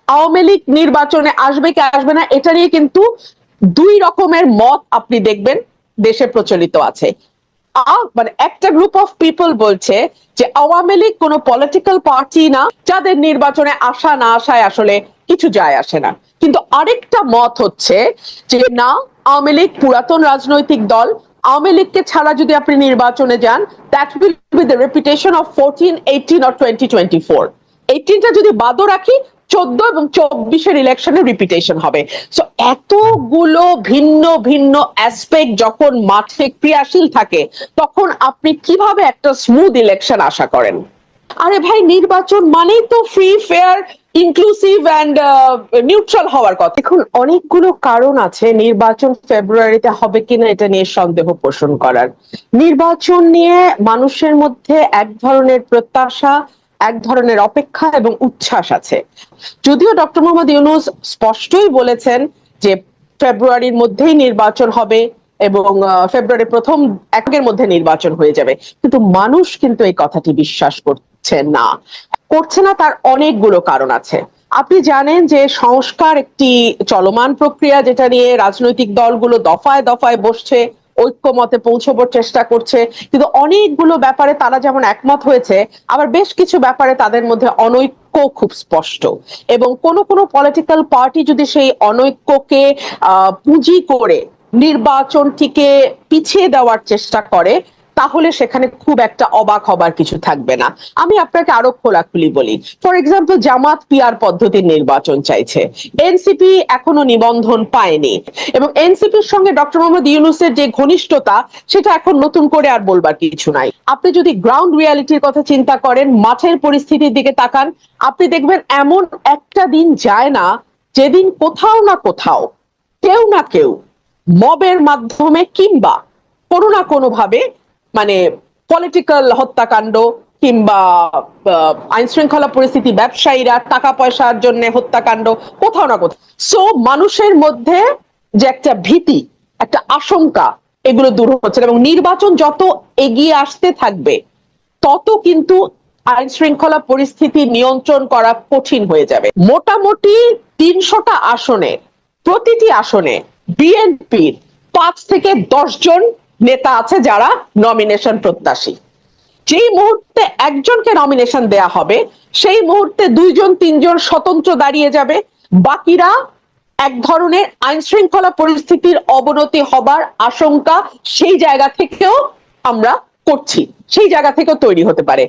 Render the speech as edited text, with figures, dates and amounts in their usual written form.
আওয়ামী লীগ নির্বাচনে আসবে কি আসবে না এটা নিয়ে কিন্তু দুই রকমের মত আপনি দেখবেন দেশে প্রচলিত আছে। মানে একটা গ্রুপ অফ পিপল বলছে যে আওয়ামী লীগ কোনো পলিটিক্যাল পার্টি না, যাদের নির্বাচনে আসা না আসায় আসলে কিছু যায় আসে না। কিন্তু আরেকটা মত হচ্ছে যে না, আওয়ামী লীগ পুরাতন রাজনৈতিক দল, আওয়ামী লীগকে ছাড়া যদি আপনি নির্বাচনে যান, that will be the reputation of 14, 18 or 2024। 18টা যদি বাদও রাখি, 14 এবং 24-এর ইলেকশনের রিপিটেশন হবে। সো এতগুলো ভিন্ন ভিন্ন অ্যাসপেক্ট যখন মাঠে ক্রিয়াশীল থাকে, তখন আপনি কিভাবে একটা স্মুথ ইলেকশন আশা করেন? আরে ভাই, নির্বাচন মানেই তো free, fair, inclusive and neutral হওয়ার কথা। এখন অনেকগুলো কারণ আছে নির্বাচন ফেব্রুয়ারিতে হবে কিনা এটা নিয়ে সন্দেহ পোষণ করার। নির্বাচন নিয়ে মানুষের মধ্যে এক ধরনের প্রত্যাশা, এক ধরনের অপেক্ষা এবং উচ্ছ্বাস আছে। যদিও ডক্টর মোহাম্মদ ইউনূস স্পষ্টই বলেছেন যে ফেব্রুয়ারির মধ্যেই নির্বাচন হবে এবং ফেব্রুয়ারি প্রথম একের মধ্যে নির্বাচন হয়ে যাবে, কিন্তু মানুষ কিন্তু এই কথাটি বিশ্বাস করছে না। করছে না, তার অনেকগুলো কারণ আছে। আপনি জানেন যে সংস্কার একটি চলমান প্রক্রিয়া, যেটা নিয়ে রাজনৈতিক দলগুলো দফায় দফায় বসছে, ঐক্যমতে পৌঁছবার চেষ্টা করছে, কিন্তু অনেকগুলো ব্যাপারে তারা যেমন একমত হয়েছে, আবার বেশ কিছু ব্যাপারে তাদের মধ্যে অনৈক্য খুব স্পষ্ট। এবং কোন কোন পলিটিক্যাল পার্টি যদি সেই অনৈক্যকে পুঁজি করে নির্বাচনটিকে পিছিয়ে দেওয়ার চেষ্টা করে, তাহলে সেখানে খুব একটা অবাক হবার কিছু থাকবে না। আমি আপনাকে আরো খোলাখুলি বলি। ফর এক্সাম্পল, জামাত পিআর পদ্ধতির নির্বাচন চাইছে, এনসিপি এখনো নিবন্ধন পায়নি, এবং এনসিপির সঙ্গে ডক্টর মোহাম্মদ ইউনূসের যে ঘনিষ্ঠতা, সেটা এখন নতুন করে আর বলবার কিছু নাই। আপনি যদি গ্রাউন্ড রিয়ালিটির কথা চিন্তা করেন, মাঠের পরিস্থিতির দিকে তাকান, আপনি দেখবেন এমন একটা দিন যায় না যেদিন কোথাও না কোথাও কেউ না কেউ মবের মাধ্যমে কিংবা কোনো না কোনো ভাবে, মানে পলিটিক্যাল হত্যাকাণ্ড কিংবা আইন শৃঙ্খলা পরিস্থিতি, ব্যবসায়ীরা টাকা পয়সার জন্য হত্যাকাণ্ড, কোথাও না কোথাও। সো মানুষের মধ্যে যে একটা ভীতি, একটা আশঙ্কা, এগুলো দূর হচ্ছে না। এবং নির্বাচন যত এগিয়ে আসতে থাকবে, তত কিন্তু আইন শৃঙ্খলা পরিস্থিতি নিয়ন্ত্রণ করা কঠিন হয়ে যাবে। মোটামুটি 300টা আসনে, প্রতিটি আসনে বিএনপির 5 থেকে 10 জন নেতা আছে যারা নমিনেশন প্রত্যাশী। যেই মুহূর্তে একজনকে নমিনেশন দেয়া হবে, সেই মুহূর্তে 2 জন 3 জন স্বতন্ত্র দাঁড়িয়ে যাবে। বাকিরা এক ধরনের আইন শৃঙ্খলা পরিস্থিতির অবনতি হবার আশঙ্কা সেই জায়গা থেকেও আমরা করছি, সেই জায়গা থেকেও তৈরি হতে পারে।